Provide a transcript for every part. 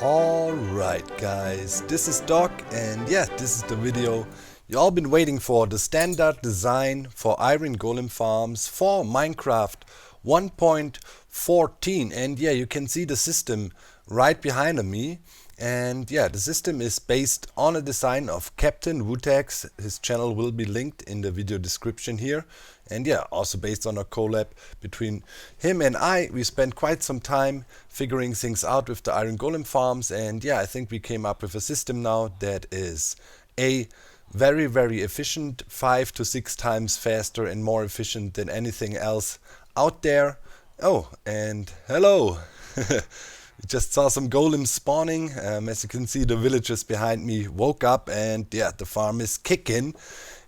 Alright guys, this is Doc, and yeah, this is the video you all been waiting for, the standard design for Iron Golem farms for Minecraft 1.14. And yeah, you can see the system right behind me. And yeah, the system is based on a design of Captain Wutax. His channel will be linked in the video description here. And yeah, also based on a collab between him and I. We spent quite some time figuring things out with the Iron Golem farms. And yeah, I think we came up with a system now that is very efficient, 5 to 6 times faster and more efficient than anything else out there. Oh, and hello! We just saw some golems spawning. As you can see, the villagers behind me woke up, and yeah, the farm is kicking.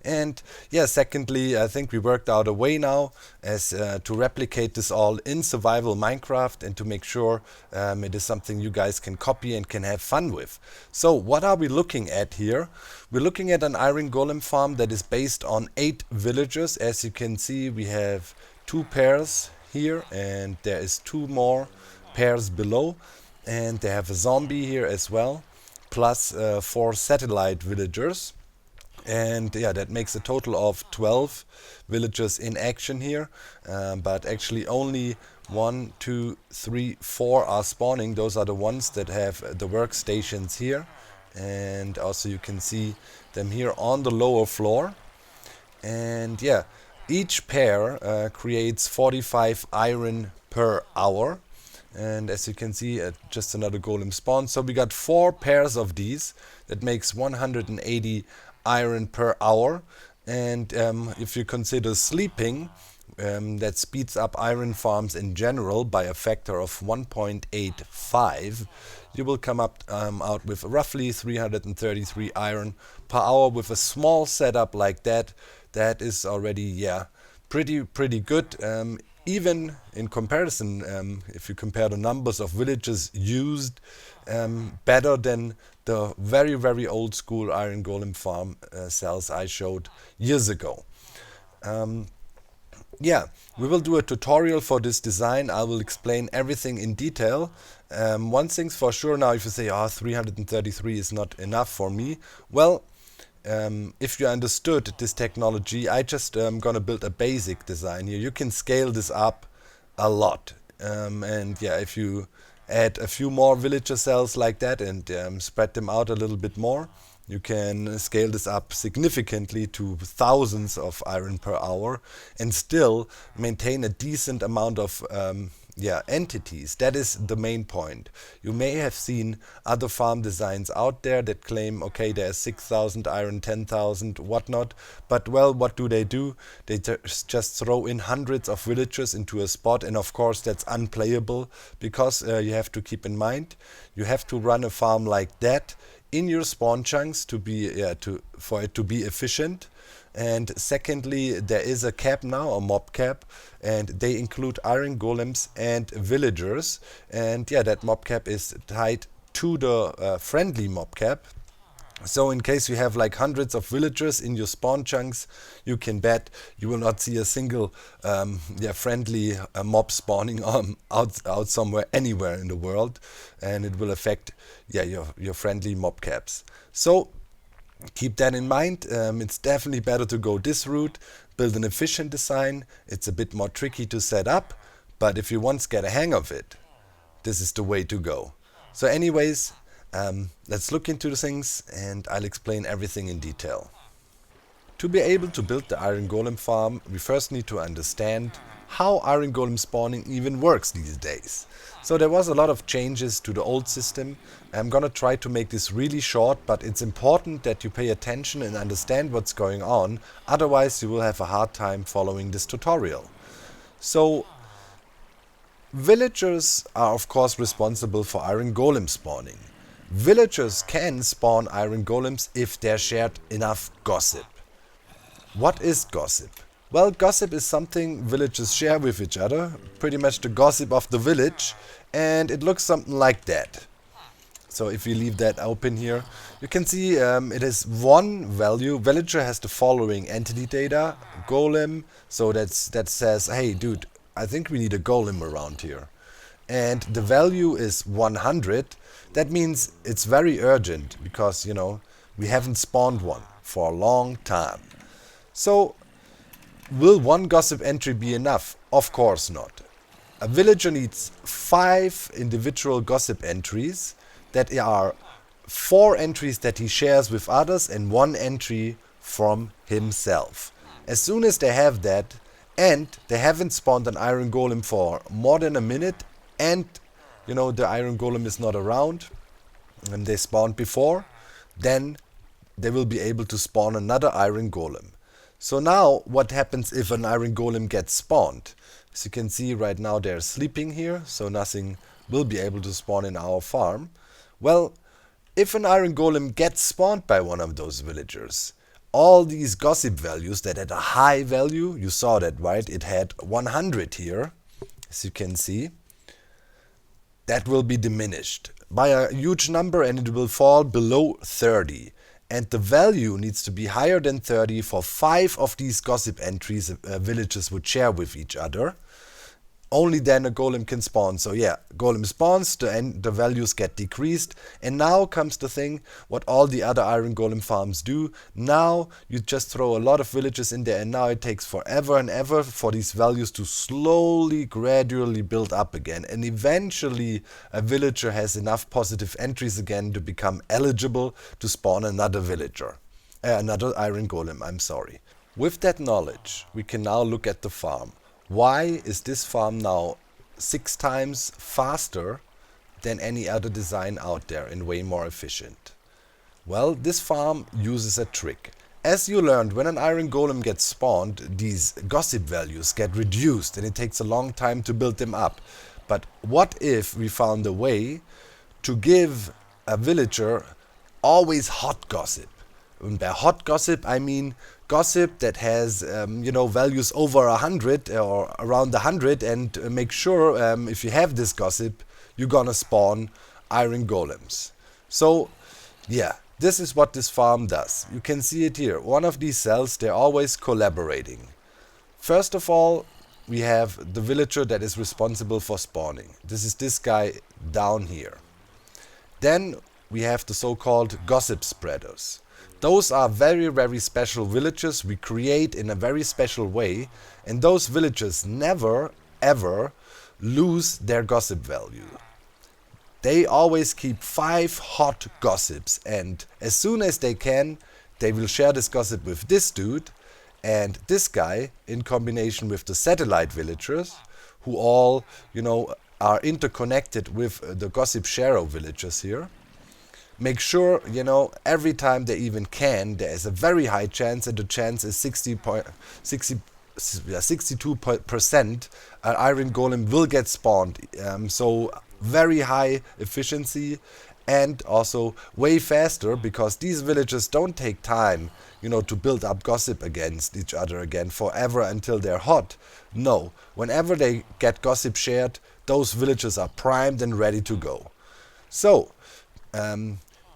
And yeah, secondly, I think we worked out a way now as to replicate this all in survival Minecraft and to make sure it is something you guys can copy and can have fun with. So what are we looking at here? We're looking at an Iron Golem farm that is based on 8 villagers. As you can see, we have 2 pairs here, and there is 2 more pairs below, and they have a zombie here as well, plus 4 satellite villagers. And yeah, that makes a total of 12 villagers in action here, but actually only 1, 2, 3, 4 are spawning. Those are the ones that have the workstations here, and also you can see them here on the lower floor. And yeah, each pair creates 45 iron per hour. And as you can see, just another golem spawn. So we got 4 pairs of these. That makes 180 iron per hour. And if you consider sleeping, that speeds up iron farms in general by a factor of 1.85. You will come up out with roughly 333 iron per hour with a small setup like that. That is already, yeah, pretty good. Even in comparison, if you compare the numbers of villages used, better than the very old school Iron Golem farm cells I showed years ago. Yeah, we will do a tutorial for this design. I will explain everything in detail. One thing's for sure now, if you say, 333 is not enough for me. Well, if you understood this technology, I just gonna build a basic design here. You can scale this up a lot, and yeah, if you add a few more villager cells like that and spread them out a little bit more, you can scale this up significantly to thousands of iron per hour and still maintain a decent amount of entities. That is the main point. You may have seen other farm designs out there that claim, okay, there's 6,000 iron, 10,000, whatnot, but well, what do? They just throw in hundreds of villagers into a spot, and of course that's unplayable, because you have to keep in mind, you have to run a farm like that in your spawn chunks to be for it to be efficient. And secondly, there is a cap now, a mob cap, and they include iron golems and villagers. And yeah, that mob cap is tied to the friendly mob cap. So in case you have like hundreds of villagers in your spawn chunks, you can bet you will not see a single friendly mob spawning out somewhere anywhere in the world, and it will affect your friendly mob caps. So keep that in mind. It's definitely better to go this route, build an efficient design. It's a bit more tricky to set up, but if you once get a hang of it, this is the way to go. So anyways, let's look into the things and I'll explain everything in detail. To be able to build the Iron Golem farm, we first need to understand how Iron Golem spawning even works these days. So there was a lot of changes to the old system. I'm gonna try to make this really short, but it's important that you pay attention and understand what's going on, otherwise you will have a hard time following this tutorial. So villagers are of course responsible for Iron Golem spawning. Villagers can spawn Iron Golems if they're shared enough gossip. What is gossip? Well, gossip is something villagers share with each other, pretty much the gossip of the village, and it looks something like that. So if we leave that open here, you can see it is one value. Villager has the following entity data, golem, so that says, hey dude, I think we need a golem around here. and the value is 100, that means it's very urgent because, you know, we haven't spawned one for a long time. So, will one gossip entry be enough? Of course not. A villager needs 5 individual gossip entries that are 4 entries that he shares with others and 1 entry from himself. As soon as they have that, and they haven't spawned an iron golem for more than a minute, and you know the iron golem is not around and they spawned before, then they will be able to spawn another iron golem. So now what happens if an iron golem gets spawned? As you can see right now they're sleeping here, so nothing will be able to spawn in our farm. Well, if an iron golem gets spawned by one of those villagers, all these gossip values that had a high value, you saw that, right? It had 100 here, as you can see. That will be diminished by a huge number and it will fall below 30. And the value needs to be higher than 30 for 5 of these gossip entries villagers would share with each other. Only then a golem can spawn. So yeah, golem spawns, the values get decreased. And now comes the thing, what all the other iron golem farms do. Now you just throw a lot of villagers in there and now it takes forever and ever for these values to slowly, gradually build up again. And eventually a villager has enough positive entries again to become eligible to spawn another villager. Another iron golem, I'm sorry. With that knowledge, we can now look at the farm. Why is this farm now 6 times faster than any other design out there and way more efficient? Well, this farm uses a trick. As you learned, when an iron golem gets spawned, these gossip values get reduced and it takes a long time to build them up. But what if we found a way to give a villager always hot gossip? And by hot gossip, I mean gossip that has, values over 100 or around 100, and make sure if you have this gossip, you're gonna spawn iron golems. So, yeah, this is what this farm does. You can see it here. One of these cells, they're always collaborating. First of all, we have the villager that is responsible for spawning. This is this guy down here. Then we have the so-called gossip spreaders. Those are very, very special villagers we create in a very special way, and those villagers never, ever lose their gossip value. They always keep 5 hot gossips, and as soon as they can, they will share this gossip with this dude and this guy in combination with the satellite villagers, who all, are interconnected with the gossip sharer villagers here. Make sure, every time they even can, there is a very high chance, and the chance is 62%, an iron golem will get spawned. So very high efficiency and also way faster, because these villagers don't take time, to build up gossip against each other again forever until they're hot. No, whenever they get gossip shared, those villagers are primed and ready to go. So,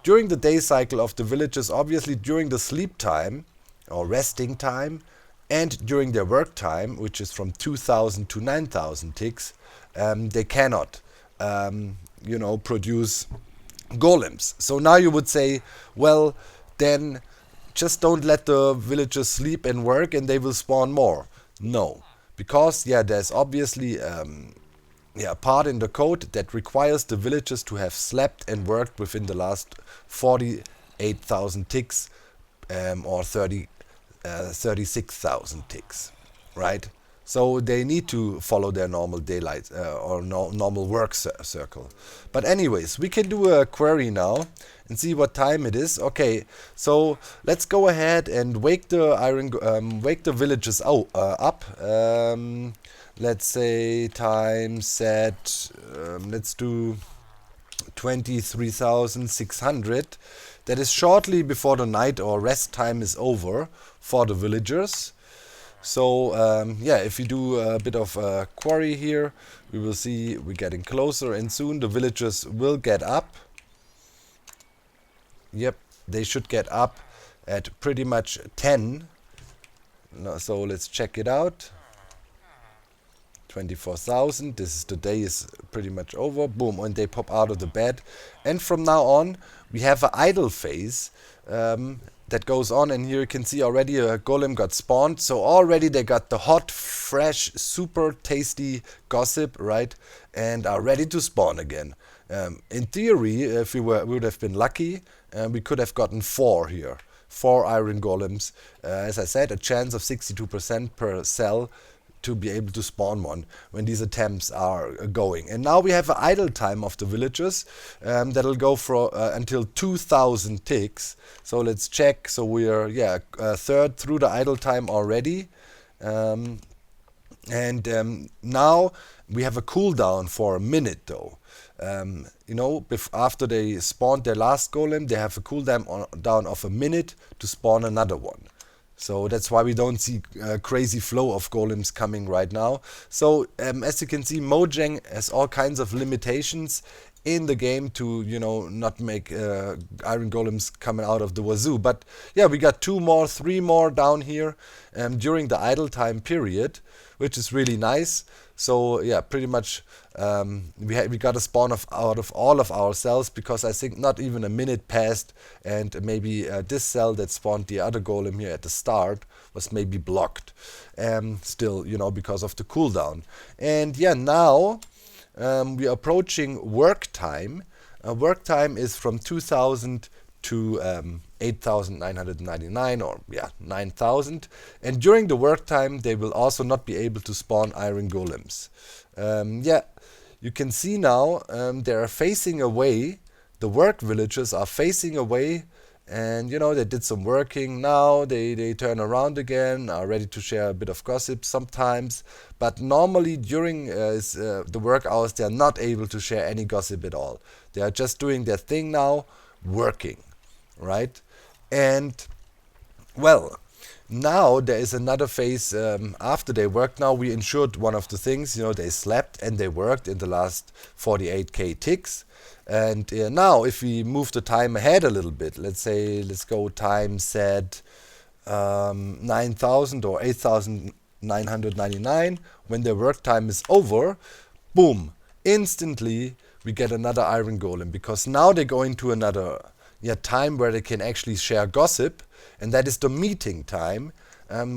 during the day cycle of the villagers, obviously during the sleep time or resting time and during their work time, which is from 2000 to 9000 ticks, they cannot produce golems. So now you would say, well, then just don't let the villagers sleep and work and they will spawn more. No, because there's obviously a part in the code that requires the villagers to have slept and worked within the last 48,000 ticks or 36,000 ticks, right? So they need to follow their normal daylight normal work circle. But anyways, we can do a query now and see what time it is. Okay, so let's go ahead and wake the villagers up. Let's say time set, let's do 23,600. That is shortly before the night or rest time is over for the villagers. So if we do a bit of a query here, we will see we're getting closer, and soon the villagers will get up. Yep, they should get up at pretty much 10. So let's check it out. 24,000. This is the day is pretty much over. Boom, and they pop out of the bed. And from now on, we have an idle phase that goes on, and here you can see already a golem got spawned. So already they got the hot, fresh, super tasty gossip, right? And are ready to spawn again. In theory, if we would have been lucky, we could have gotten 4 here. 4 iron golems. As I said, a chance of 62% per cell to be able to spawn one when these attempts are going. And now we have an idle time of the villagers that'll go for until 2,000 ticks. So let's check. So we are a third through the idle time already. Now we have a cooldown for a minute though. You know, after they spawned their last golem, they have a cooldown of a minute to spawn another one. So that's why we don't see a crazy flow of golems coming right now. So as you can see, Mojang has all kinds of limitations in the game to, you know, not make iron golems coming out of the wazoo. But yeah, we got 2 more, 3 more down here during the idle time period, which is really nice. So yeah, pretty much we got a spawn out of all of our cells, because I think not even a minute passed, and maybe this cell that spawned the other golem here at the start was maybe blocked. Still, you know, because of the cooldown. And yeah, now we are approaching work time. Work time is from 2,000 to 8,999, or 9,000. And during the work time, they will also not be able to spawn iron golems. You can see now they are facing away. The work villagers are facing away, and you know, they did some working. Now they turn around again, are ready to share a bit of gossip sometimes. But normally during the work hours, they are not able to share any gossip at all. They are just doing their thing now, working, right? And well, now there is another phase after they worked. Now we ensured one of the things, you know, they slept and they worked in the last 48k ticks. And now if we move the time ahead a little bit, let's go time set 9,000 or 8,999. When their work time is over, boom, instantly we get another iron golem, because now they go into another time where they can actually share gossip, and that is the meeting time,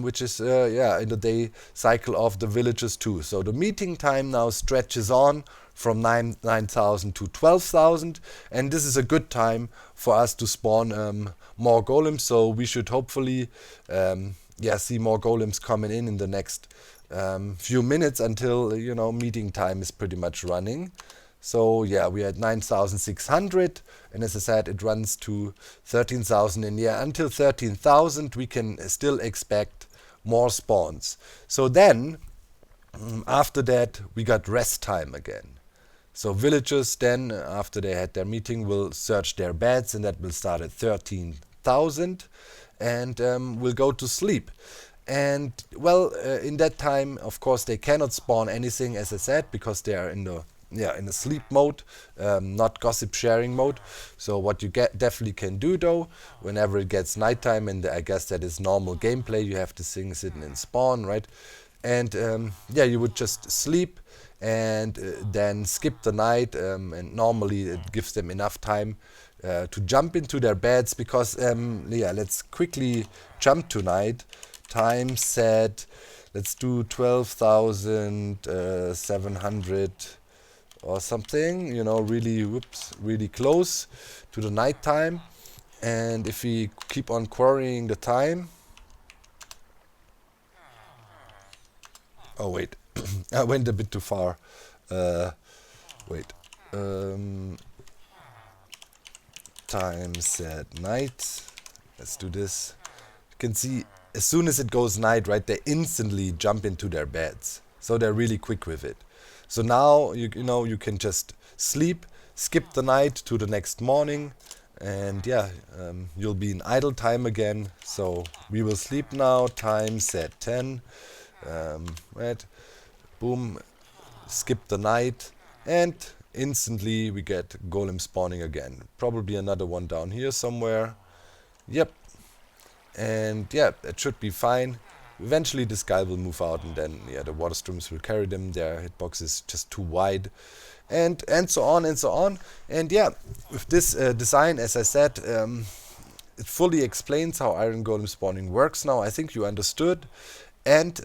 which is in the day cycle of the villagers too. So the meeting time now stretches on from 9,000 to 12,000, and this is a good time for us to spawn more golems. So we should hopefully see more golems coming in the next few minutes until, you know, meeting time is pretty much running. So yeah, we had 9,600, and as I said, it runs to 13,000, and yeah, until 13,000 we can still expect more spawns. So then after that we got rest time again. So villagers then, after they had their meeting, will search their beds, and that will start at 13,000, and will go to sleep. And well, in that time, of course, they cannot spawn anything, as I said, because they are in the sleep mode, not gossip sharing mode. So what you definitely can do though, whenever it gets nighttime, and I guess that is normal gameplay, you have this thing sitting in spawn, right? And you would just sleep and then skip the night, and normally it gives them enough time to jump into their beds, because let's quickly jump to night. Time set, let's do 12,700 or something, you know, really close to the night time. And if we keep on querying the time, oh wait, I went a bit too far. Time set night, let's do this. You can see as soon as it goes night, right, they instantly jump into their beds, so they're really quick with it. So now you know, you can just sleep, skip the night to the next morning, and you'll be in idle time again. So we will sleep now. Time set 10, right, boom, skip the night, and instantly we get golem spawning again. Probably another one down here somewhere. Yep. And yeah, it should be fine. Eventually this guy will move out, and then yeah, the water streams will carry them. Their hitbox is just too wide, and so on and so on. And yeah, with this design, as I said, it fully explains how Iron Golem spawning works now. I think you understood. And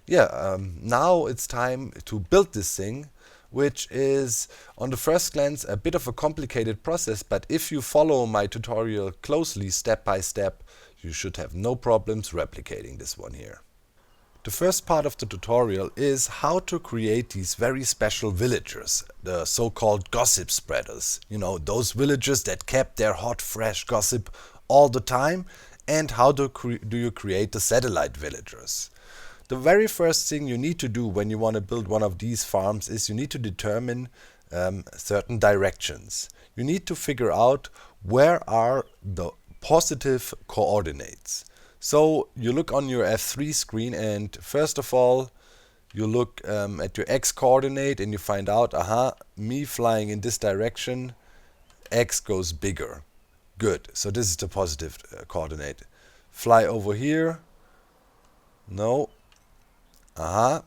now it's time to build this thing, which is on the first glance a bit of a complicated process, but if you follow my tutorial closely, step by step, you should have no problems replicating this one here. The first part of the tutorial is how to create these very special villagers, the so-called gossip spreaders. You know, those villagers that kept their hot, fresh gossip all the time, and how do you create the satellite villagers. The very first thing you need to do when you want to build one of these farms is you need to determine certain directions. You need to figure out where are the positive coordinates. So you look on your F3 screen, and first of all you look at your X coordinate, and you find out, aha, me flying in this direction, X goes bigger. Good, so this is the positive coordinate. Fly over here, no, aha.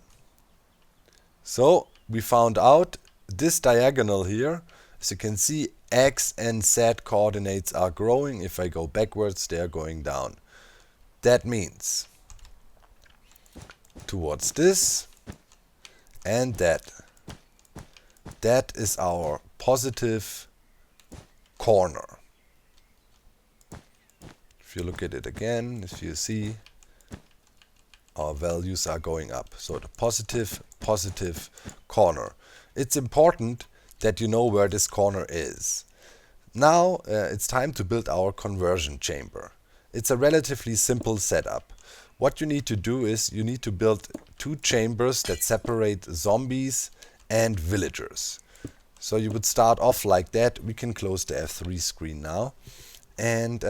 So we found out this diagonal here, as you can see, X and Z coordinates are growing. If I go backwards, they are going down. That means towards this and that. That is our positive corner. If you look at it again, if you see, our values are going up. So the positive corner. It's important that you know where this corner is. Now it's time to build our conversion chamber. It's a relatively simple setup. What you need to do is you need to build two chambers that separate zombies and villagers. So you would start off like that. We can close the F3 screen now. And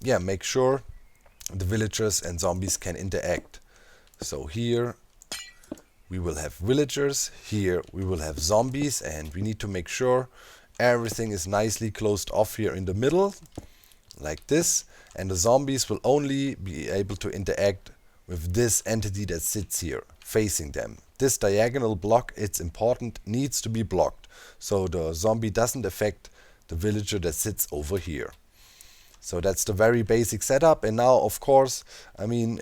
yeah, make sure the villagers and zombies can interact. So here we will have villagers, here we will have zombies, and we need to make sure everything is nicely closed off here in the middle, like this, and the zombies will only be able to interact with this entity that sits here, facing them. This diagonal block, it's important, needs to be blocked, so the zombie doesn't affect the villager that sits over here. So that's the very basic setup. And now, of course, I mean,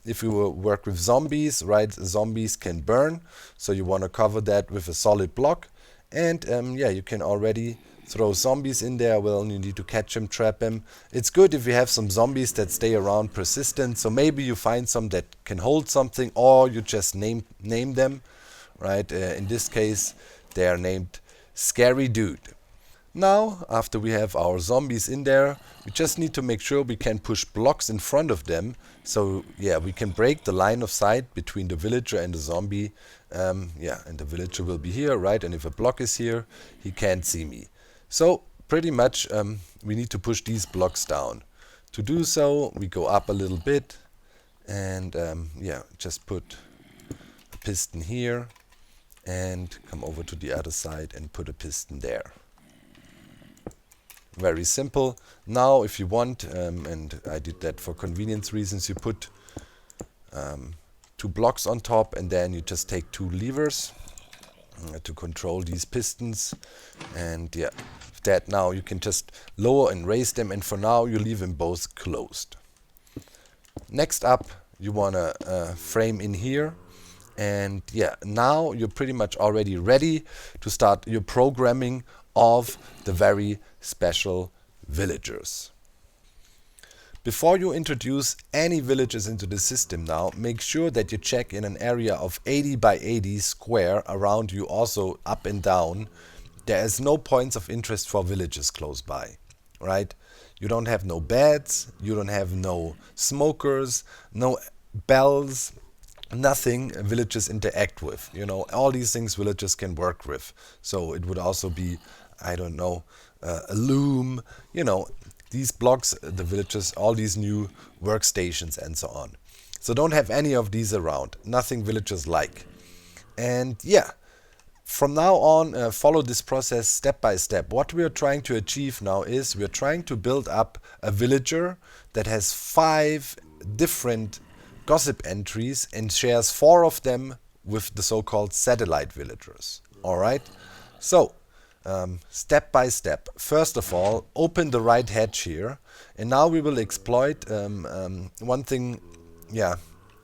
if you work with zombies, right, zombies can burn. So you want to cover that with a solid block. And yeah, you can already throw zombies in there. Well, you need to catch them, trap them. It's good if you have some zombies that stay around persistent. So maybe you find some that can hold something, or you just name them, right? In this case, they are named Scary Dude. Now, after we have our zombies in there, we just need to make sure we can push blocks in front of them. So yeah, we can break the line of sight between the villager and the zombie. Yeah, and the villager will be here, right? And if a block is here, he can't see me. So pretty much we need to push these blocks down. To do so, we go up a little bit and yeah, just put a piston here and come over to the other side and put a piston there. Very simple. Now if you want, and I did that for convenience reasons, you put two blocks on top, and then you just take two levers to control these pistons. And yeah, with that now you can just lower and raise them, and for now you leave them both closed. Next up, you want to frame in here. And yeah, now you're pretty much already ready to start your programming of the very special villagers. Before you introduce any villagers into the system now, make sure that you check in an area of 80 by 80 square around you, also up and down. There is no points of interest for villages close by, right? You don't have no beds, you don't have no smokers, no bells, nothing villages interact with. You know, all these things villages can work with. So it would also be, I don't know, a loom, you know, these blocks, the villages, all these new workstations and so on. So don't have any of these around, nothing villagers like. And yeah, from now on, follow this process step by step. What we are trying to achieve now is we are trying to build up a villager that has 5 different gossip entries and shares 4 of them with the so-called satellite villagers. Alright? So, step by step. First of all, open the right hatch here, and now we will exploit one thing,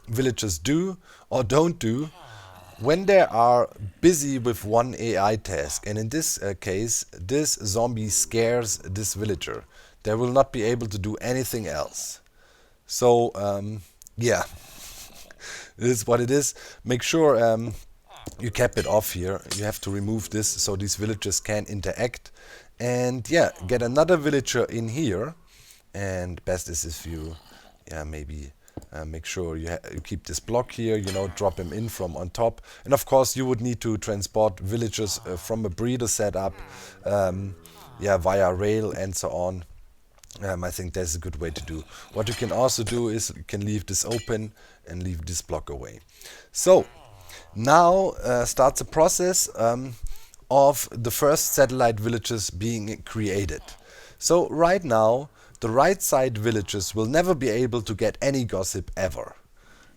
villagers do or don't do when they are busy with one AI task. And in this case, this zombie scares this villager. They will not be able to do anything else. So, this is what it is. Make sure you cap it off here. You have to remove this so these villagers can interact. And get another villager in here. And best is if you, maybe make sure you keep this block here, drop him in from on top. And of course you would need to transport villagers from a breeder setup, via rail and so on. I think that's a good way to do. What you can also do is you can leave this open and leave this block away. So now starts the process of the first satellite villages being created. So right now the right side villagers will never be able to get any gossip ever.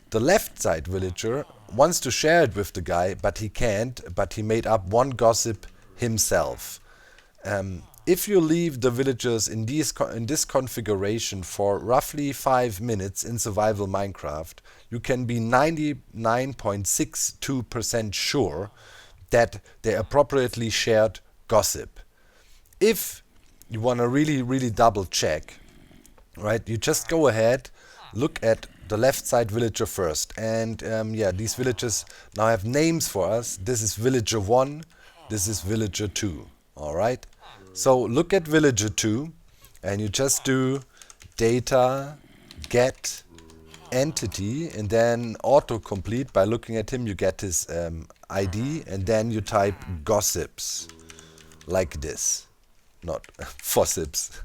The left side villager wants to share it with the guy, but he can't, but he made up 1 gossip himself. If you leave the villagers in this configuration for roughly 5 minutes in survival Minecraft, you can be 99.62% sure that they appropriately shared gossip. If you want to really double check, right, you just go ahead, look at the left side villager first, and these villagers now have names for us. This is villager 1, this is villager 2. Alright, so look at villager 2 and you just do data get entity and then autocomplete. By looking at him you get his ID, and then you type gossips like this. Not fossips.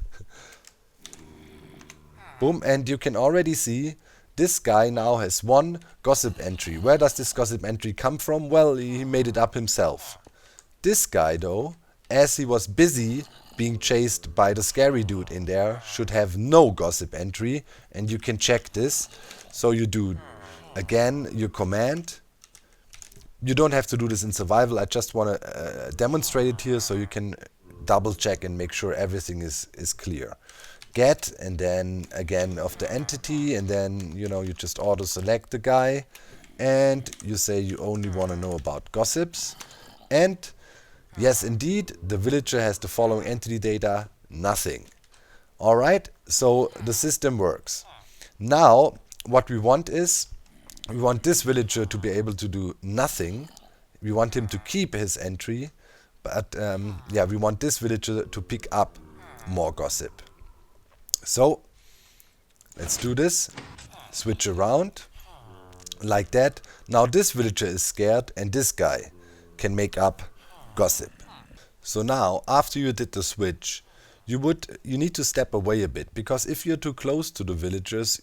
Boom, and you can already see this guy now has 1 gossip entry. Where does this gossip entry come from? Well, he made it up himself. This guy though, as he was busy being chased by the scary dude in there, should have no gossip entry, and you can check this. So you do again your command. You don't have to do this in survival, I just want to demonstrate it here so you can double check and make sure everything is clear. Get, and then again of the entity, and then you just auto select the guy and you say you only want to know about gossips. And yes, indeed, the villager has the following entity data, nothing. Alright, so the system works. Now what we want is, we want this villager to be able to do nothing. We want him to keep his entry. But we want this villager to pick up more gossip. So let's do this. Switch around like that. Now this villager is scared and this guy can make up gossip. So now after you did the switch, you need to step away a bit, because if you're too close to the villagers,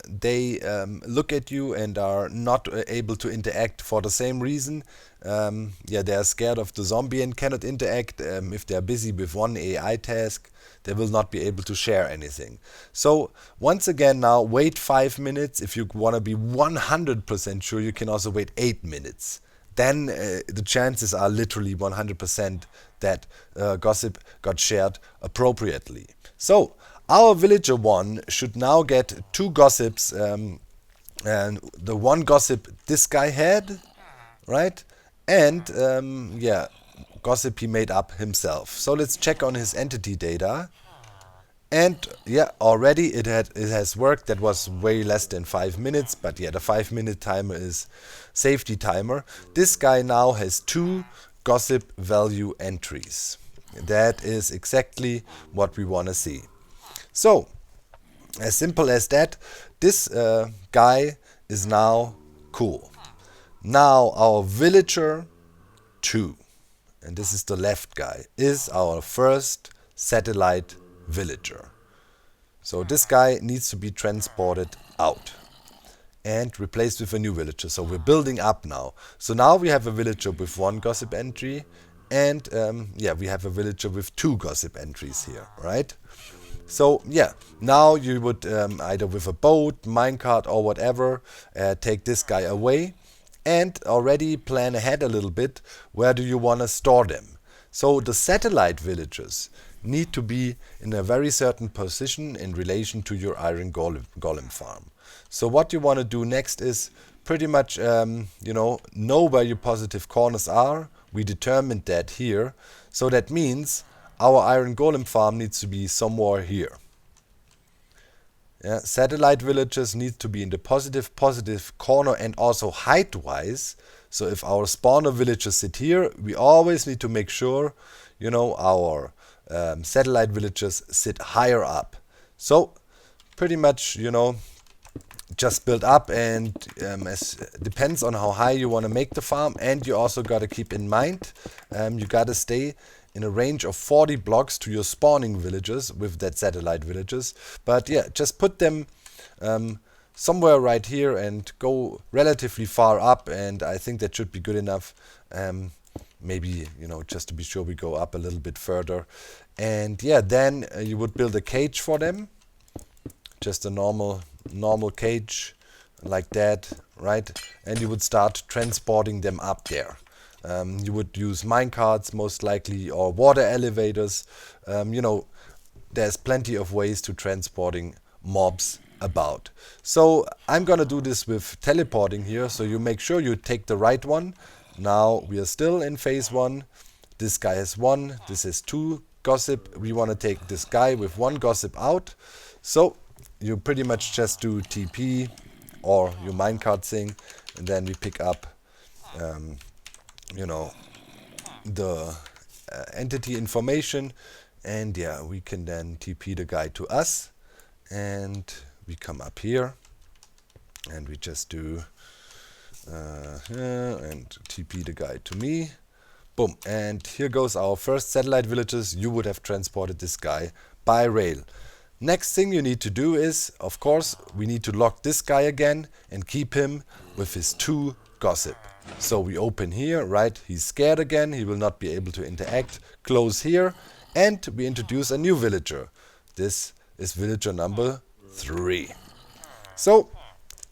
they look at you and are not able to interact for the same reason. They are scared of the zombie and cannot interact. If they are busy with one AI task, they will not be able to share anything. So once again now, wait 5 minutes. If you want to be 100% sure, you can also wait 8 minutes. Then the chances are literally 100% that gossip got shared appropriately. So our villager 1 should now get 2 gossips, and the 1 gossip this guy had, right? And gossip he made up himself. So let's check on his entity data. And already it has worked. That was way less than 5 minutes, but the 5-minute timer is safety timer. This guy now has 2 gossip value entries. That is exactly what we want to see. So as simple as that, this guy is now cool. Now our villager 2, and this is the left guy, is our first satellite villager. So this guy needs to be transported out and replaced with a new villager. So we're building up now. So now we have a villager with 1 gossip entry, and we have a villager with 2 gossip entries here, right? So yeah, now you would either with a boat, minecart or whatever, take this guy away and already plan ahead a little bit. Where do you want to store them? So the satellite villages need to be in a very certain position in relation to your iron golem farm. So what you want to do next is pretty much know where your positive corners are. We determined that here. So that means our iron golem farm needs to be somewhere here. Yeah, satellite villages need to be in the positive corner and also height wise. So if our spawner villages sit here, we always need to make sure, our satellite villages sit higher up. So pretty much, just build up, and depends on how high you want to make the farm. And you also got to keep in mind, you got to stay in a range of 40 blocks to your spawning villages with that satellite villages. But yeah, just put them somewhere right here and go relatively far up, and I think that should be good enough. Maybe, just to be sure, we go up a little bit further. And yeah, then you would build a cage for them. Just a normal cage like that, right? And you would start transporting them up there. You would use minecarts most likely, or water elevators. There's plenty of ways to transporting mobs about. So I'm gonna do this with teleporting here, so you make sure you take the right one. Now we are still in phase 1. This guy has 1, this is 2 gossip. We want to take this guy with 1 gossip out. So you pretty much just do TP or your minecart thing, and then we pick up the entity information, and yeah, we can then TP the guy to us, and we come up here and we just do and TP the guy to me. Boom, and here goes our first satellite villages. You would have transported this guy by rail. Next thing you need to do is, of course, we need to lock this guy again and keep him with his 2 gossip. So we open here, right? He's scared again, he will not be able to interact. Close here, and we introduce a new villager. This is villager number 3. So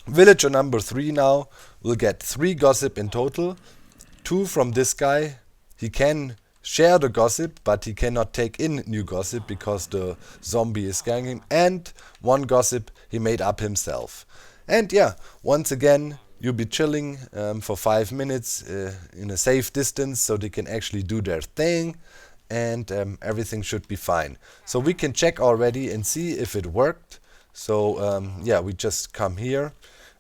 villager number 3 now will get 3 gossip in total. 2 from this guy. He can share the gossip, but he cannot take in new gossip because the zombie is scaring him. And 1 gossip he made up himself. And yeah, once again, you'll be chilling for 5 minutes in a safe distance, so they can actually do their thing, and everything should be fine. So we can check already and see if it worked. So yeah, we just come here.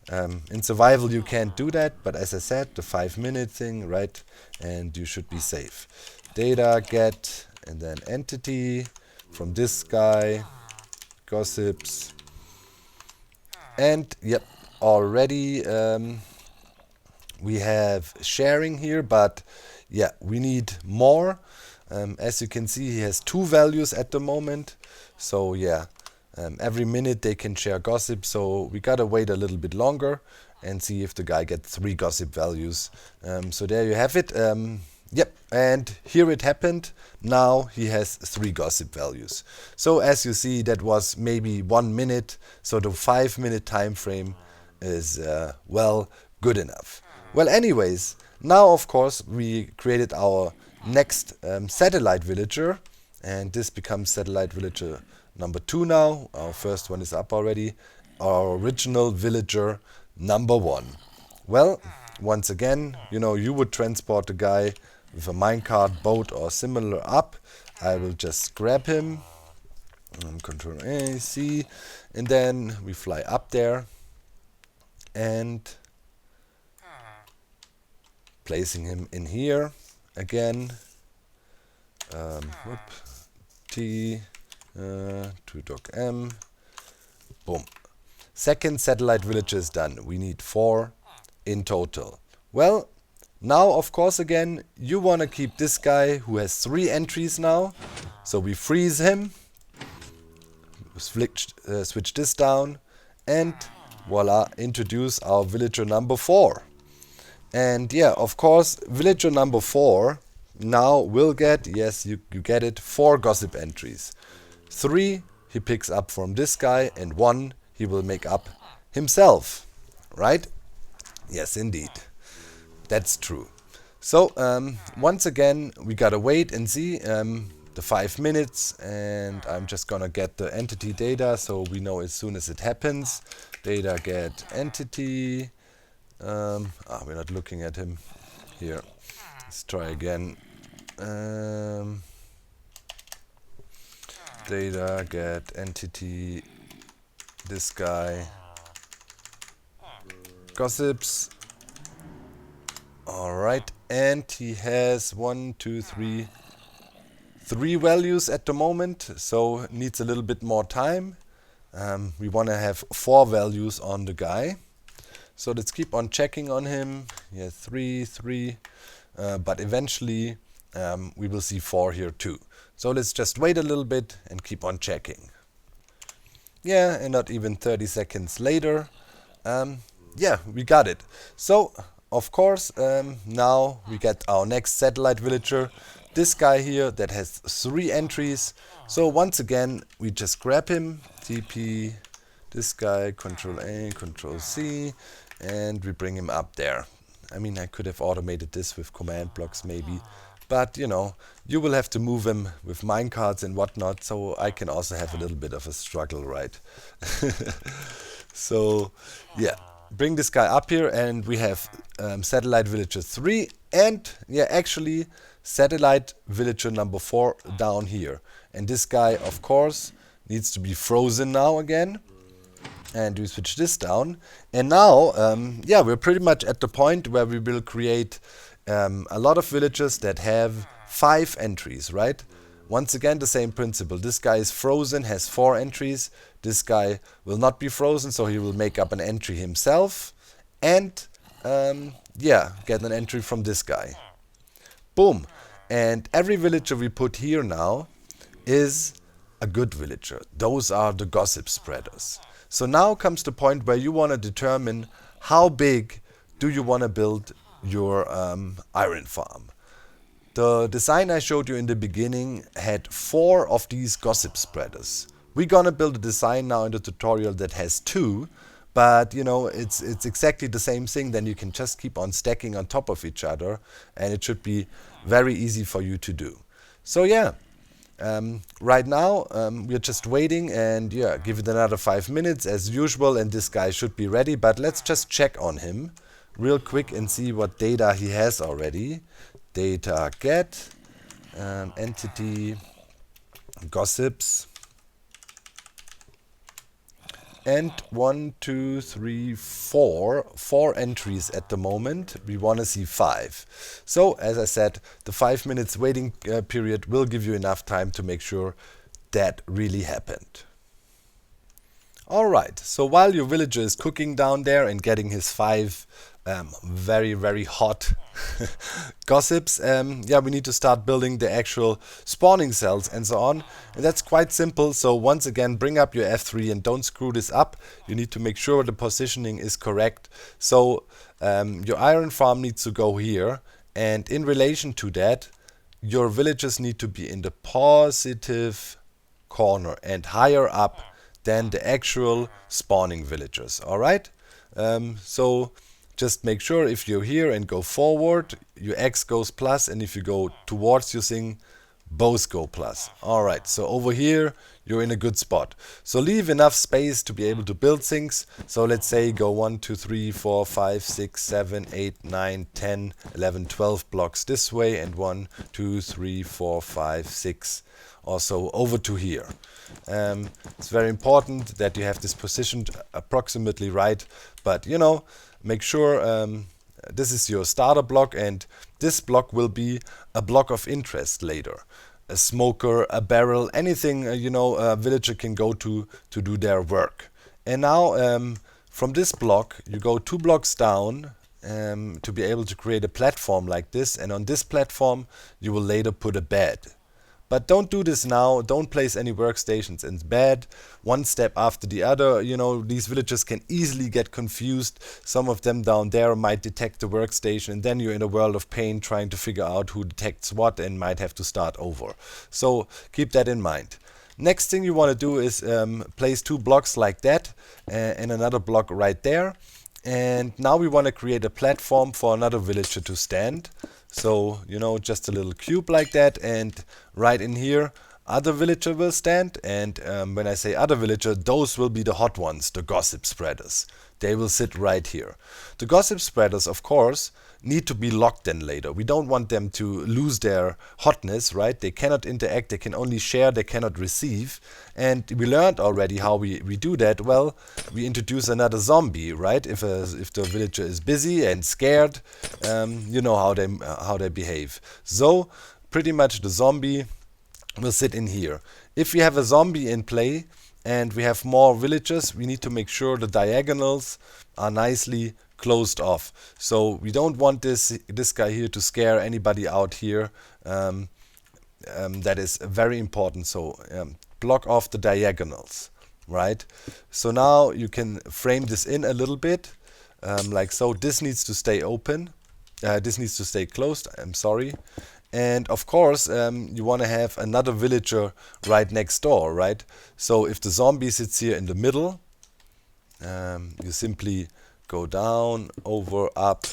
In survival you can't do that, but as I said, the 5-minute thing, right? And you should be safe. Data get, and then entity from this guy, gossips, and yep, already we have sharing here, but yeah, we need more. As you can see, he has 2 values at the moment. So yeah, every minute they can share gossip, so we gotta wait a little bit longer and see if the guy gets 3 gossip values. So there you have it. Yep, and here it happened. Now he has 3 gossip values. So as you see, that was maybe 1 minute, so the 5-minute time frame is well, good enough. Well, anyways, now of course we created our next satellite villager, and this becomes satellite villager number 2 now. Our first one is up already. Our original villager number 1. Well, once again, you would transport the guy with a minecart, boat or similar up. I will just grab him, Control A, C, and then we fly up there and placing him in here again. T to dock M. Boom. Second satellite village is done. We need 4 in total. Well, now of course again you want to keep this guy who has 3 entries now. So we freeze him, switch this down, and voila, introduce our villager number 4. And yeah, of course, villager number 4 now will get, yes, you get it, 4 gossip entries. 3 he picks up from this guy, and 1 he will make up himself, right? Yes, indeed. That's true. So once again, we gotta wait and see the 5 minutes, and I'm just gonna get the entity data so we know as soon as it happens. Data get entity. We're not looking at him here. Let's try again. Data get entity. This guy. Gossips. Alright, and he has 1, 2, 3, 3 values at the moment, so needs a little bit more time. We want to have 4 values on the guy. So let's keep on checking on him. Yeah, 3, 3, but eventually we will see 4 here too. So let's just wait a little bit and keep on checking. Yeah, and not even 30 seconds later. Yeah, we got it. So of course, now we get our next satellite villager, this guy here that has 3 entries. So once again, we just grab him, TP, this guy, Control A, Control C, and we bring him up there. I mean, I could have automated this with command blocks maybe, but you know, you will have to move him with minecarts and whatnot, so I can also have a little bit of a struggle, right? So, yeah. Bring this guy up here, and we have satellite villager 3, and yeah, actually satellite villager number 4 down here. And this guy, of course, needs to be frozen now again. And we switch this down. And now, yeah, we're pretty much at the point where we will create a lot of villagers that have 5 entries, right? Once again, the same principle. This guy is frozen, has 4 entries. This guy will not be frozen, so he will make up an entry himself. And, yeah, get an entry from this guy. Boom. And every villager we put here now is a good villager. Those are the gossip spreaders. So now comes the point where you want to determine how big do you want to build your iron farm. The design I showed you in the beginning had 4 of these gossip spreaders. We're gonna build a design now in the tutorial that has 2, but you know, it's exactly the same thing. Then you can just keep on stacking on top of each other, and it should be very easy for you to do. So yeah, right now we're just waiting, and yeah, give it another 5 minutes as usual, and this guy should be ready. But let's just check on him real quick and see what data he has already. Data get entity gossips, and 1, 2, 3, 4 entries at the moment. We want to see 5. So as I said, the 5 minutes waiting period will give you enough time to make sure that really happened. Alright, so while your villager is cooking down there and getting his 5 very, very hot gossips, yeah, we need to start building the actual spawning cells and so on. And that's quite simple. So once again, bring up your F3 and don't screw this up. You need to make sure the positioning is correct. So your iron farm needs to go here. And in relation to that, your villagers need to be in the positive corner and higher up than the actual spawning villagers. Alright? So just make sure if you're here and go forward, your X goes plus, and if you go towards your thing, both go plus. Alright, so over here, you're in a good spot. So leave enough space to be able to build things. So let's say go 1, 2, 3, 4, 5, 6, 7, 8, 9, 10, 11, 12 blocks this way, and 1, 2, 3, 4, 5, 6 also over to here. It's very important that you have this positioned approximately right, but you know, make sure this is your starter block, and this block will be a block of interest later. A smoker, a barrel, anything you know, a villager can go to do their work. And now from this block you go 2 blocks down to be able to create a platform like this, and on this platform you will later put a bed. But don't do this now, don't place any workstations in bed, one step after the other. You know, these villagers can easily get confused. Some of them down there might detect the workstation, and then you're in a world of pain trying to figure out who detects what and might have to start over. So keep that in mind. Next thing you want to do is place 2 blocks like that and another block right there. And now we want to create a platform for another villager to stand. So, you know, just a little cube like that, and right in here other villager will stand. And when I say other villager, those will be the hot ones, the gossip spreaders. They will sit right here. The gossip spreaders, of course, need to be locked then later. We don't want them to lose their hotness, right? They cannot interact, they can only share, they cannot receive. And we learned already how we do that. Well, we introduce another zombie, right? If the villager is busy and scared, you know how they behave. So pretty much the zombie will sit in here. If we have a zombie in play and we have more villagers, we need to make sure the diagonals are nicely closed off. So we don't want this guy here to scare anybody out here. That is very important. So block off the diagonals, right? So now you can frame this in a little bit, like so. This needs to stay open. This needs to stay closed. I'm sorry. And of course, you want to have another villager right next door, right? So if the zombie sits here in the middle, you simply go down, over, up,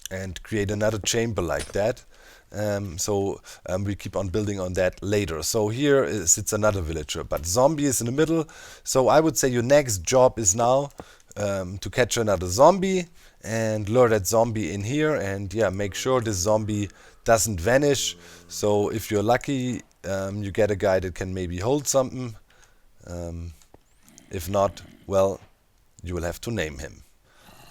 and create another chamber like that. We keep on building on that later. So here sits another villager, but zombie is in the middle. So I would say your next job is now to catch another zombie and lure that zombie in here, and yeah, make sure this zombie doesn't vanish. So if you're lucky, you get a guy that can maybe hold something. If not, well, you will have to name him.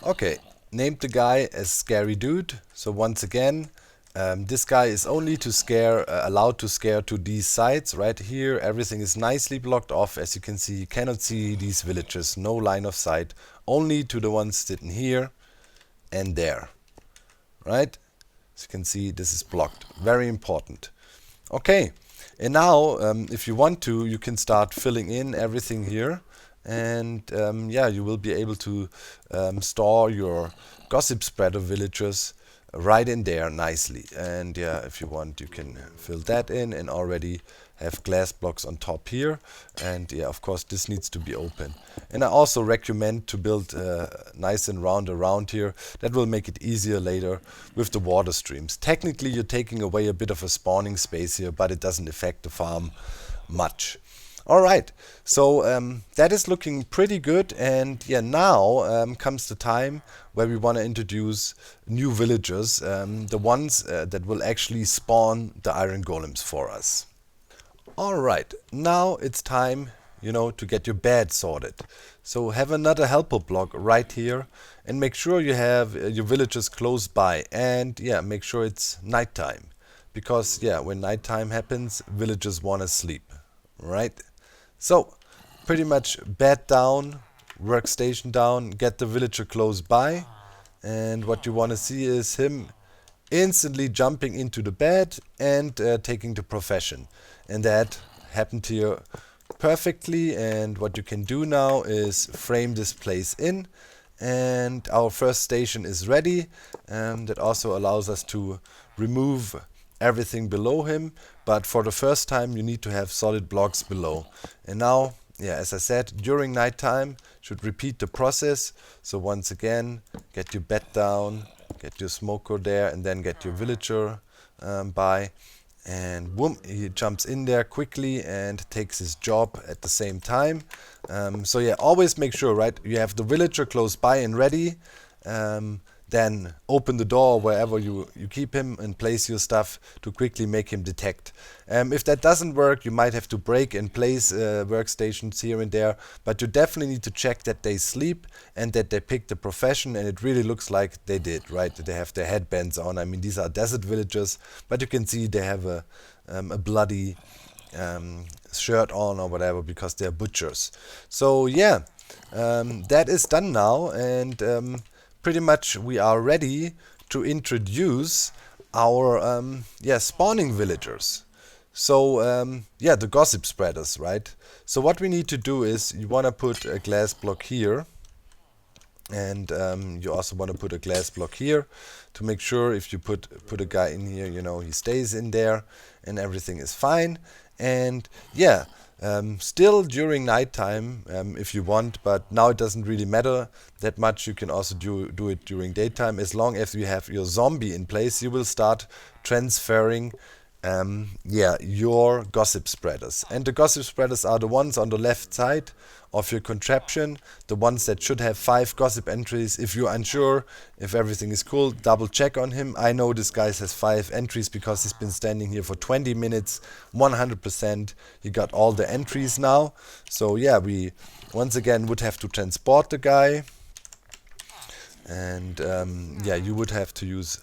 Okay, named the guy as Scary Dude. So once again, this guy is only to scare, allowed to scare to these sides. Right here, everything is nicely blocked off. As you can see, you cannot see these villagers, no line of sight, only to the ones sitting here and there. Right? As you can see, this is blocked. Very important. Okay, and now if you want to, you can start filling in everything here. And yeah, you will be able to store your gossip spreader villagers right in there nicely. And yeah, if you want, you can fill that in and already have glass blocks on top here. And yeah, of course, this needs to be open. And I also recommend to build nice and round around here. That will make it easier later with the water streams. Technically, you're taking away a bit of a spawning space here, but it doesn't affect the farm much. Alright, so that is looking pretty good, and yeah, now comes the time where we want to introduce new villagers, the ones that will actually spawn the iron golems for us. Alright, now it's time, you know, to get your bed sorted. So have another helper block right here and make sure you have your villagers close by, and yeah, make sure it's nighttime, because yeah, when nighttime happens, villagers want to sleep, right? So, pretty much bed down, workstation down, get the villager close by, and what you want to see is him instantly jumping into the bed and taking the profession. And that happened here perfectly, and what you can do now is frame this place in, and our first station is ready. That also allows us to remove everything below him, but for the first time you need to have solid blocks below. And now, yeah, as I said, during nighttime should repeat the process. So once again, get your bed down, get your smoker there, and then get your villager by, and boom, he jumps in there quickly and takes his job at the same time. So yeah, always make sure, right, you have the villager close by and ready. Then open the door wherever you keep him and place your stuff to quickly make him detect. If that doesn't work, you might have to break and place workstations here and there, but you definitely need to check that they sleep and that they pick the profession, and it really looks like they did, right? They have their headbands on. I mean, these are desert villagers, but you can see they have a bloody shirt on or whatever because they're butchers. So yeah, that is done now, and pretty much we are ready to introduce our spawning villagers. So yeah, the gossip spreaders, right? So what we need to do is you want to put a glass block here, and you also want to put a glass block here to make sure if you put a guy in here, you know, he stays in there and everything is fine. And yeah, Still during nighttime if you want, but now it doesn't really matter that much. You can also do it during daytime. As long as you have your zombie in place, you will start transferring your gossip spreaders. And the gossip spreaders are the ones on the left side of your contraption, the ones that should have 5 gossip entries. If you're unsure if everything is cool, double check on him. I know this guy has 5 entries because he's been standing here for 20 minutes, 100%. He got all the entries now. So yeah, we once again would have to transport the guy. And yeah, you would have to use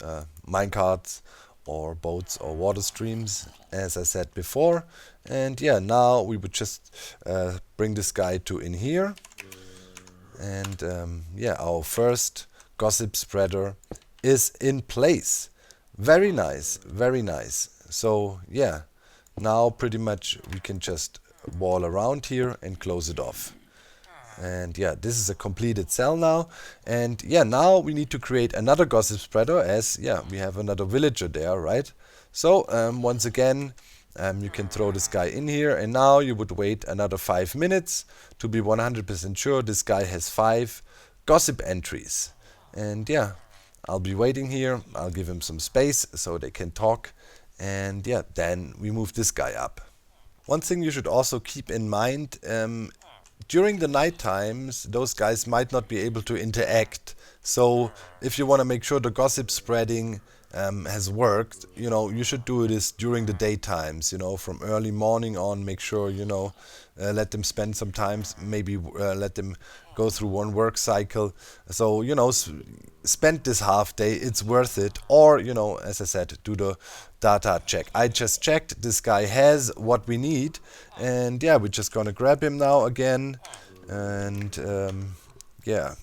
minecarts or boats or water streams, as I said before. And yeah, now we would just bring this guy to in here. And yeah, our first gossip spreader is in place. Very nice, very nice. So yeah, now pretty much we can just wall around here and close it off. And yeah, this is a completed cell now. And yeah, now we need to create another gossip spreader, as yeah, we have another villager there, right? So once again, you can throw this guy in here, and now you would wait another 5 minutes to be 100% sure this guy has 5 gossip entries. And yeah, I'll be waiting here. I'll give him some space so they can talk. And yeah, then we move this guy up. One thing you should also keep in mind, during the night times, those guys might not be able to interact. So if you want to make sure the gossip spreading has worked, you know, you should do this during the daytimes, you know, from early morning on. Make sure, you know, let them spend some time, maybe let them go through one work cycle. So, you know, spend this half day, it's worth it. Or, you know, as I said, do the data check. I just checked, this guy has what we need, and yeah, we're just gonna grab him now again, and yeah,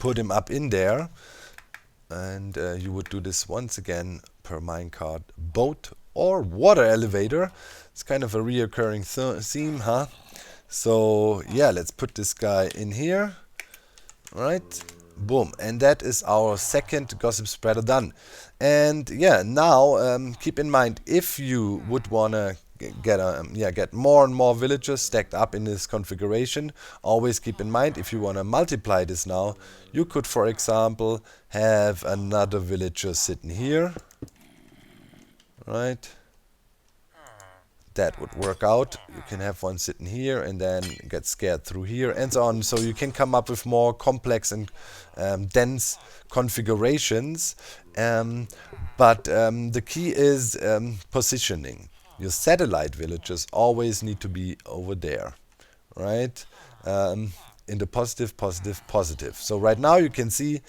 put him up in there. And you would do this once again per minecart, boat or water elevator. It's kind of a reoccurring theme, huh? So yeah, let's put this guy in here, right? Boom, and that is our second gossip spreader done. And yeah, now keep in mind, if you would wanna get more and more villagers stacked up in this configuration, always keep in mind, if you want to multiply this now, you could, for example, have another villager sitting here, right? That would work out. You can have one sitting here and then get scared through here and so on. So you can come up with more complex and dense configurations. But the key is positioning. Your satellite villages always need to be over there, right? In the positive, positive, positive. So right now you can see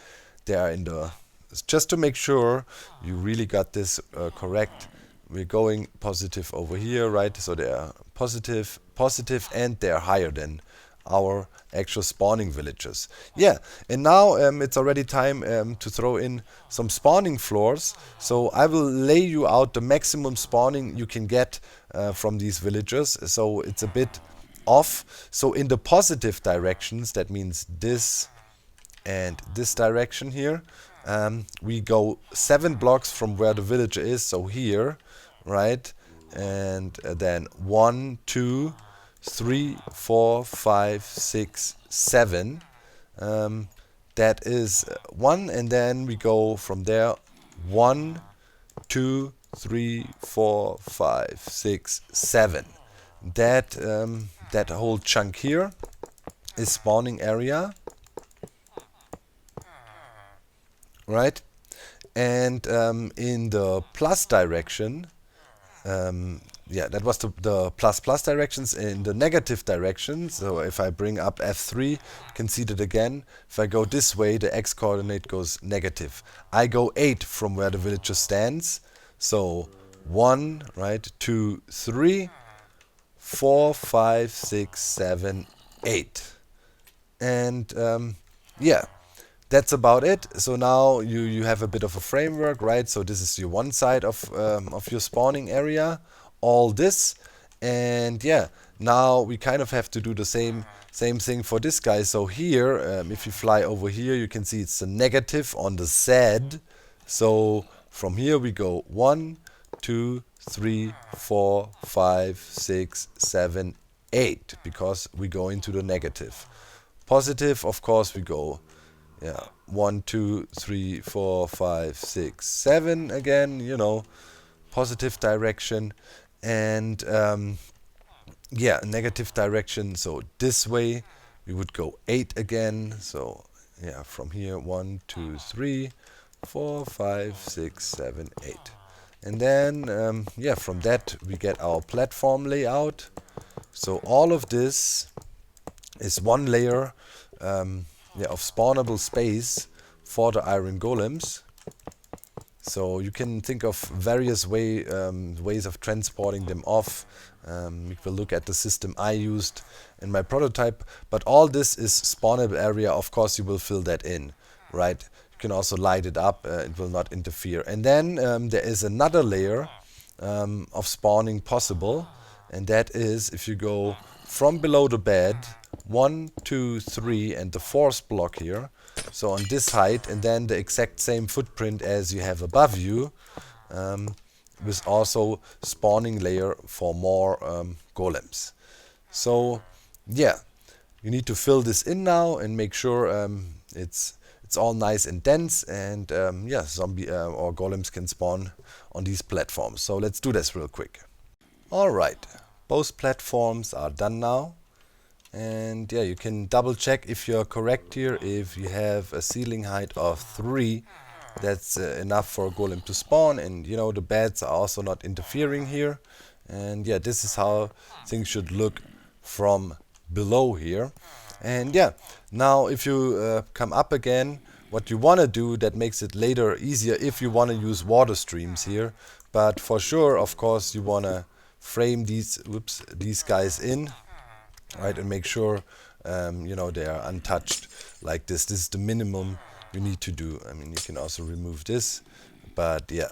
they are in the, just to make sure you really got this correct, we're going positive over here, right? So they are positive, positive, and they're higher than our actual spawning villages. Yeah, and now it's already time to throw in some spawning floors. So I will lay you out the maximum spawning you can get from these villagers. So it's a bit off. So in the positive directions, that means this and this direction here, we go 7 blocks from where the villager is, so here, right? And then 1, 2, 3, 4, 5, 6, 7. That is 1, and then we go from there 1, 2, 3, 4, 5, 6, 7. That whole chunk here is spawning area, right? And in the plus direction, yeah, that was the plus directions. In the negative direction, so if I bring up F3, you can see that again. If I go this way, the X coordinate goes negative. I go 8 from where the villager stands. So 1, right, 2, 3, 4, 5, 6, 7, 8. And yeah, that's about it. So now you have a bit of a framework, right? So this is your one side of your spawning area, all this, and yeah, now we kind of have to do the same thing for this guy. So here, if you fly over here, you can see it's a negative on the Z. So from here we go 1, 2, 3, 4, 5, 6, 7, 8 because we go into the negative. Positive, of course, we go 1, 2, 3, 4, 5, 6, 7 again, you know, positive direction. And negative direction, so this way we would go 8 again. So yeah, from here 1, 2, 3, 4, 5, 6, 7, 8. And then from that we get our platform layout. So all of this is one layer of spawnable space for the iron golems. So you can think of various ways of transporting them off. We will look at the system I used in my prototype, but all this is spawnable area. Of course, you will fill that in, right? You can also light it up, it will not interfere. And then there is another layer of spawning possible, and that is if you go from below the bed, 1, 2, 3, and the 4th block here. So on this height, and then the exact same footprint as you have above you, with also spawning layer for more golems. So yeah, you need to fill this in now and make sure it's all nice and dense, and zombie or golems can spawn on these platforms. So let's do this real quick. Alright, both platforms are done now. And yeah, you can double check if you're correct here. If you have a ceiling height of 3, that's enough for a golem to spawn, and you know, the beds are also not interfering here. And yeah, this is how things should look from below here. And yeah, now if you come up again, what you want to do, that makes it later easier if you want to use water streams here. But for sure, of course, you want to frame these guys in, right, and make sure you know, they are untouched like this. This is the minimum you need to do. I mean, you can also remove this, but yeah,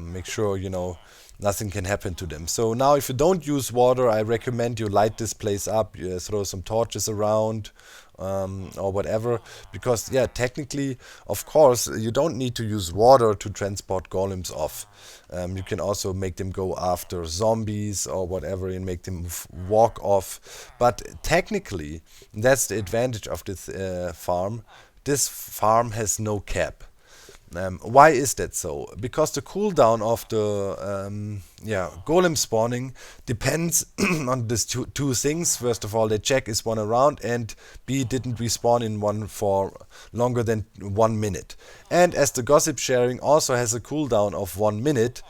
make sure, you know, nothing can happen to them. So now if you don't use water, I recommend you light this place up, you throw some torches around or whatever, because yeah, technically, of course, you don't need to use water to transport golems off. You can also make them go after zombies or whatever and make them walk off. But technically, that's the advantage of this farm. This farm has no cap. Why is that so? Because the cooldown of the golem spawning depends on these two things. First of all, they check is one around, and B, didn't respawn in one for longer than 1 minute. And as the gossip sharing also has a cooldown of 1 minute,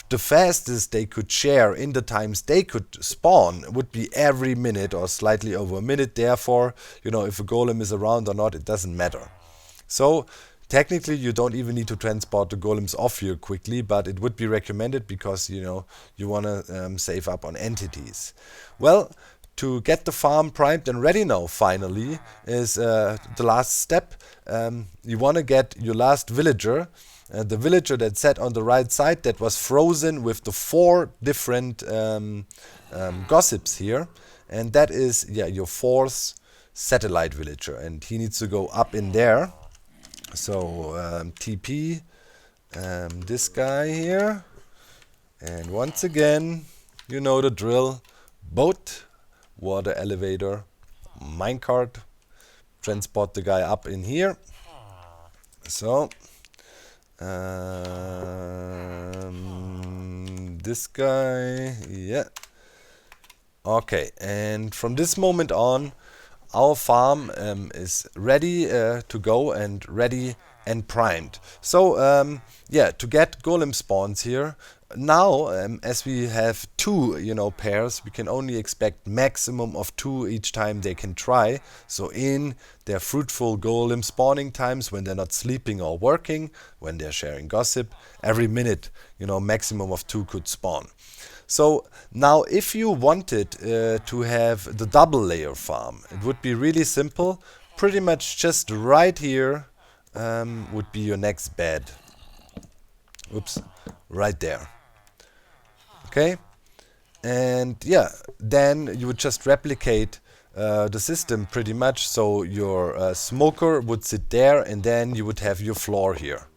the fastest they could share in the times they could spawn would be every minute or slightly over a minute. Therefore, you know, if a golem is around or not, it doesn't matter. So technically, you don't even need to transport the golems off here quickly, but it would be recommended because, you know, you want to save up on entities. Well, to get the farm primed and ready now, finally, is the last step. You want to get your last villager, the villager that sat on the right side, that was frozen with the 4 different gossips here, and that is your 4th satellite villager, and he needs to go up in there. So TP this guy here, and once again, you know the drill: boat, water elevator, minecart, transport the guy up in here. So this guy, yeah, okay, and from this moment on, our farm is ready to go and ready and primed. So to get golem spawns here, now as we have 2 pairs, we can only expect maximum of 2 each time they can try. So in their fruitful golem spawning times, when they're not sleeping or working, when they're sharing gossip, every minute, maximum of 2 could spawn. So now if you wanted to have the double layer farm, it would be really simple. Pretty much just right here would be your next bed. Oops, right there. Okay, and yeah, then you would just replicate the system pretty much. So your smoker would sit there, and then you would have your floor here,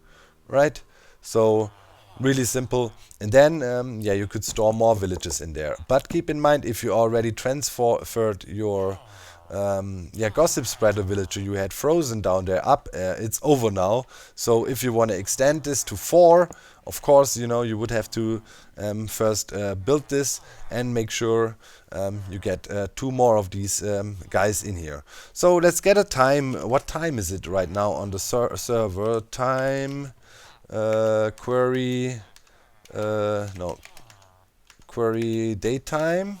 right? So Really simple. And then, yeah, you could store more villages in there. But keep in mind, if you already transferred your yeah, gossip spreader villager you had frozen down there up, it's over now. So if you want to extend this to 4, of course, you know, you would have to first build this and make sure you get 2 more of these guys in here. So let's get a time. What time is it right now on the server? Time query no, query daytime.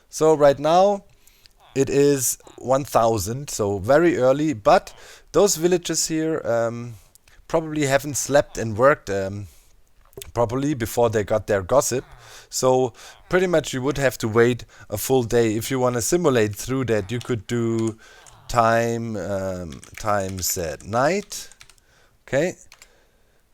So right now it is 1000, so very early, but those villages here probably haven't slept and worked properly before they got their gossip. So pretty much you would have to wait a full day. If you want to simulate through that, you could do time set night. Okay.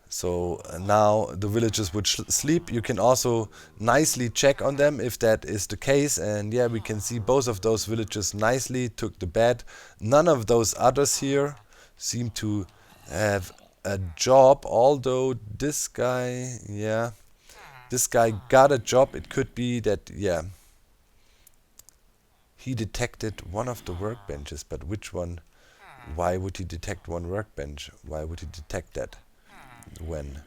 So now the villagers would sleep. You can also nicely check on them if that is the case. And yeah, we can see both of those villagers nicely took the bed. None of those others here seem to have a job, although this guy, yeah, this guy got a job. It could be that, yeah, he detected one of the workbenches, but which one? Why would he detect one workbench? Why would he detect that? When?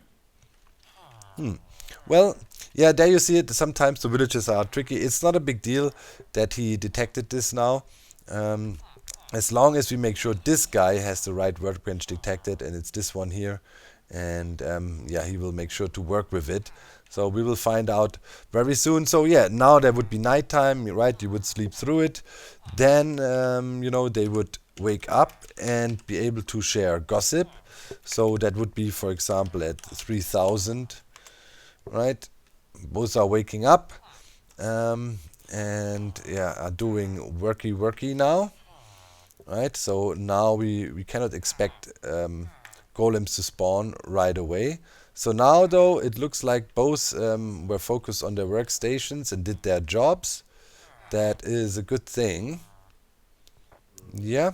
Well, yeah, there you see it. Sometimes the villages are tricky. It's not a big deal that he detected this now. As long as we make sure this guy has the right workbench detected, and it's this one here, and yeah, he will make sure to work with it. So we will find out very soon. So yeah, now there would be nighttime, right? You would sleep through it. Then, you know, they would wake up and be able to share gossip. So that would be, for example, at 3000, right? Both are waking up and yeah, are doing worky now, right? So now we cannot expect golems to spawn right away. So now though, it looks like both were focused on their workstations and did their jobs. That is a good thing. Yeah.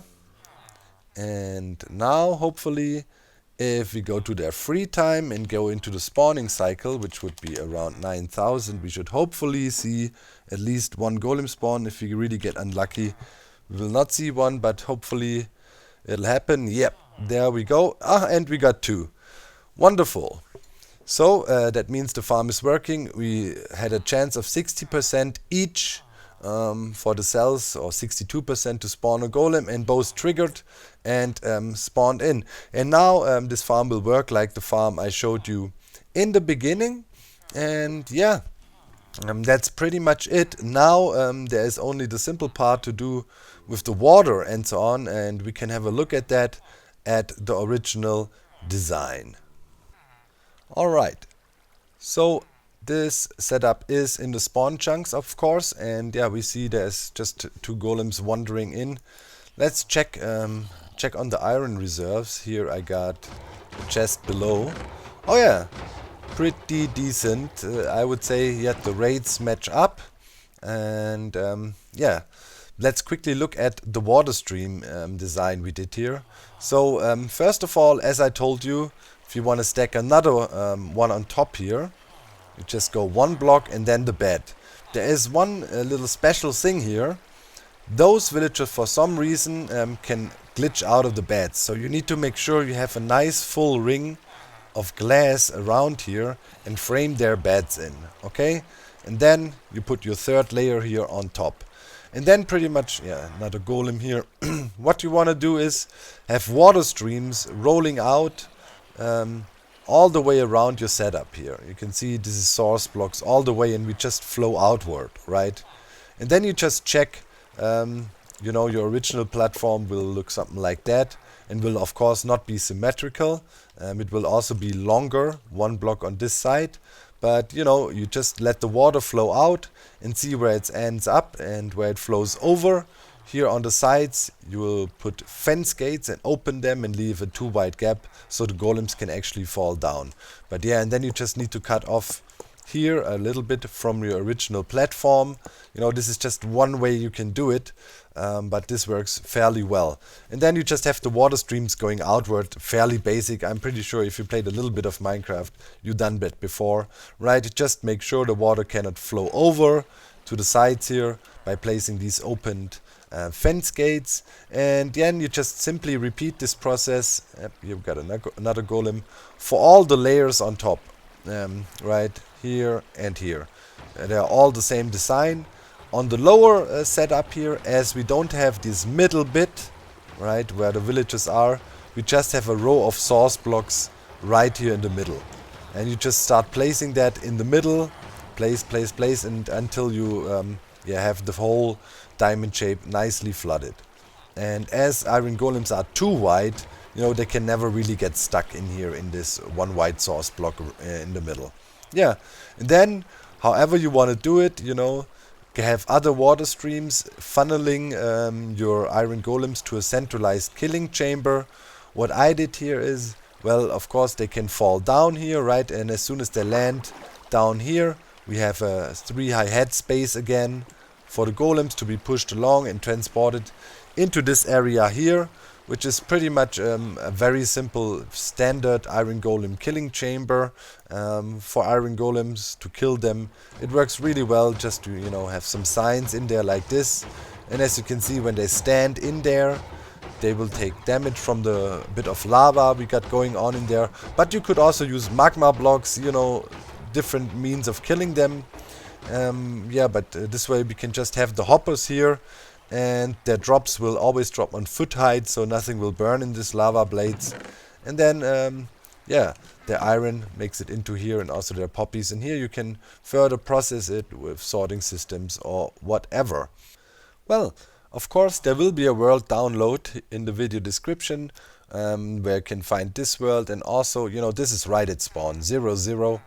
And now hopefully if we go to their free time and go into the spawning cycle, which would be around 9000, we should hopefully see at least one golem spawn. If we really get unlucky, we will not see one, but hopefully it'll happen. Yep, there we go. And we got 2. Wonderful. So that means the farm is working. We had a chance of 60% each for the cells, or 62% to spawn a golem, and both triggered and spawned in. And now this farm will work like the farm I showed you in the beginning. And yeah, that's pretty much it. Now there is only the simple part to do with the water and so on, and we can have a look at that at the original design. Alright, so this setup is in the spawn chunks, of course, and yeah, we see there's just 2 golems wandering in. Let's check check on the iron reserves. Here I got a chest below. Oh yeah, pretty decent. I would say, yeah, the rates match up. And yeah, let's quickly look at the water stream design we did here. So first of all, as I told you, if you want to stack another one on top here, you just go 1 block and then the bed. There is one little special thing here. Those villagers for some reason can glitch out of the beds. So you need to make sure you have a nice full ring of glass around here and frame their beds in. Okay? And then you put your 3rd layer here on top. And then pretty much, yeah, another golem here. What you want to do is have water streams rolling out all the way around your setup here. You can see this is source blocks all the way, and we just flow outward, right? And then you just check, you know, your original platform will look something like that, and will of course not be symmetrical. It will also be longer, 1 block on this side. But you know, you just let the water flow out and see where it ends up and where it flows over. Here on the sides you will put fence gates and open them and leave a 2 wide gap so the golems can actually fall down. But yeah, and then you just need to cut off here a little bit from your original platform. You know, this is just one way you can do it, but this works fairly well. And then you just have the water streams going outward, fairly basic. I'm pretty sure if you played a little bit of Minecraft, you've done that before, right? Just make sure the water cannot flow over to the sides here by placing these opened fence gates, and then you just simply repeat this process. Yep, you've got another golem for all the layers on top, right here and here. They are all the same design. On the lower setup here, as we don't have this middle bit, right, where the villages are, we just have a row of source blocks right here in the middle, and you just start placing that in the middle, place, and until you have the whole diamond shape nicely flooded. And as iron golems are too wide, you know, they can never really get stuck in here in this one wide source block in the middle. Yeah, and then however you want to do it, you know, you have other water streams funneling your iron golems to a centralized killing chamber. What I did here is, well, of course they can fall down here, right, and as soon as they land down here, we have a 3 high head space again for the golems to be pushed along and transported into this area here, which is pretty much a very simple standard iron golem killing chamber for iron golems to kill them. It works really well just to, you know, have some signs in there like this, and as you can see, when they stand in there, they will take damage from the bit of lava we got going on in there. But you could also use magma blocks, you know, different means of killing them. Yeah, but this way we can just have the hoppers here, and their drops will always drop on foot height, so nothing will burn in these lava blades. And then yeah, the iron makes it into here, and also their poppies, and here you can further process it with sorting systems or whatever. Well, of course there will be a world download in the video description, where you can find this world, and also, you know, this is right at spawn 00.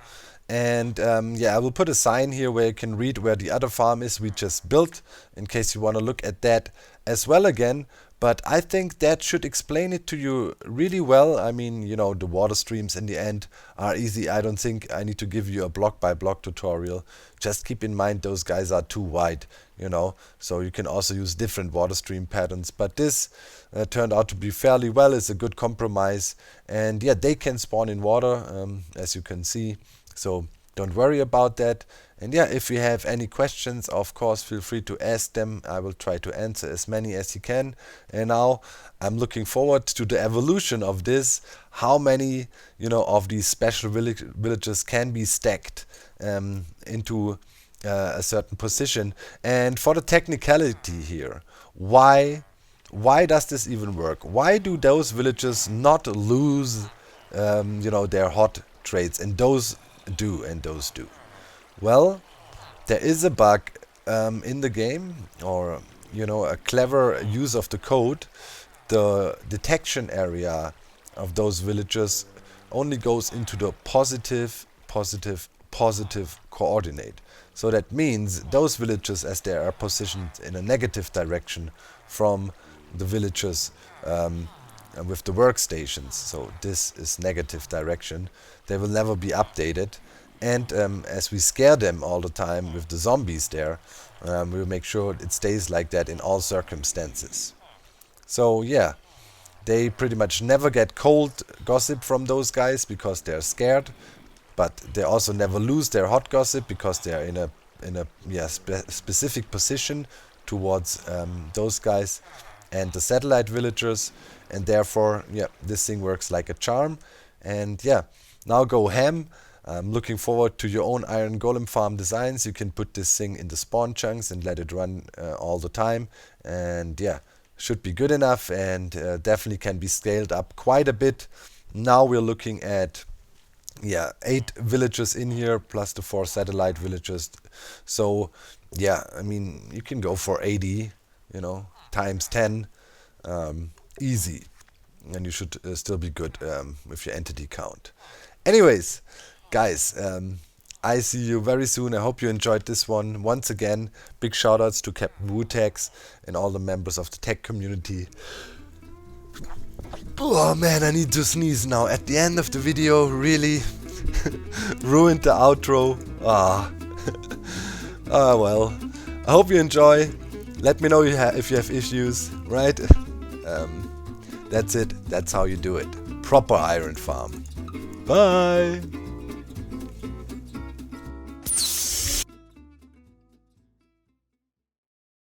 And yeah, I will put a sign here where you can read where the other farm is we just built, in case you want to look at that as well again. But I think that should explain it to you really well. I mean, you know, the water streams in the end are easy. I don't think I need to give you a block by block tutorial. Just keep in mind those guys are too wide, you know, so you can also use different water stream patterns. But this turned out to be fairly well. It's a good compromise, and yeah, they can spawn in water, as you can see. So don't worry about that. And yeah, if you have any questions, of course, feel free to ask them. I will try to answer as many as you can. And now I'm looking forward to the evolution of this. How many, you know, of these special villages can be stacked into a certain position. And for the technicality here, why does this even work? Why do those villages not lose, you know, their hot traits, and those do, and those do? Well, there is a bug in the game, or, you know, a clever use of the code. The detection area of those villages only goes into the positive coordinate. So that means those villages, as they are positioned in a negative direction from the villages with the workstations, so this is negative direction, they will never be updated. And as we scare them all the time with the zombies there, we'll make sure it stays like that in all circumstances. So yeah, they pretty much never get cold gossip from those guys because they're scared, but they also never lose their hot gossip because they're in a specific position towards those guys and the satellite villagers, and therefore, yeah, this thing works like a charm. And yeah, now go ham. I'm looking forward to your own iron golem farm designs. You can put this thing in the spawn chunks and let it run all the time, and yeah, should be good enough, and definitely can be scaled up quite a bit. Now we're looking at 8 villages in here plus the 4 satellite villages. So yeah, I mean, you can go for 80, you know, times 10, easy, and you should still be good with your entity count. Anyways, guys, I see you very soon. I hope you enjoyed this one. Once again, big shoutouts to Captain Wutex and all the members of the tech community. Oh man, I need to sneeze now. At the end of the video, really ruined the outro. Ah, well. I hope you enjoy. Let me know if you have issues, right? That's it. That's how you do it. Proper iron farm. Bye.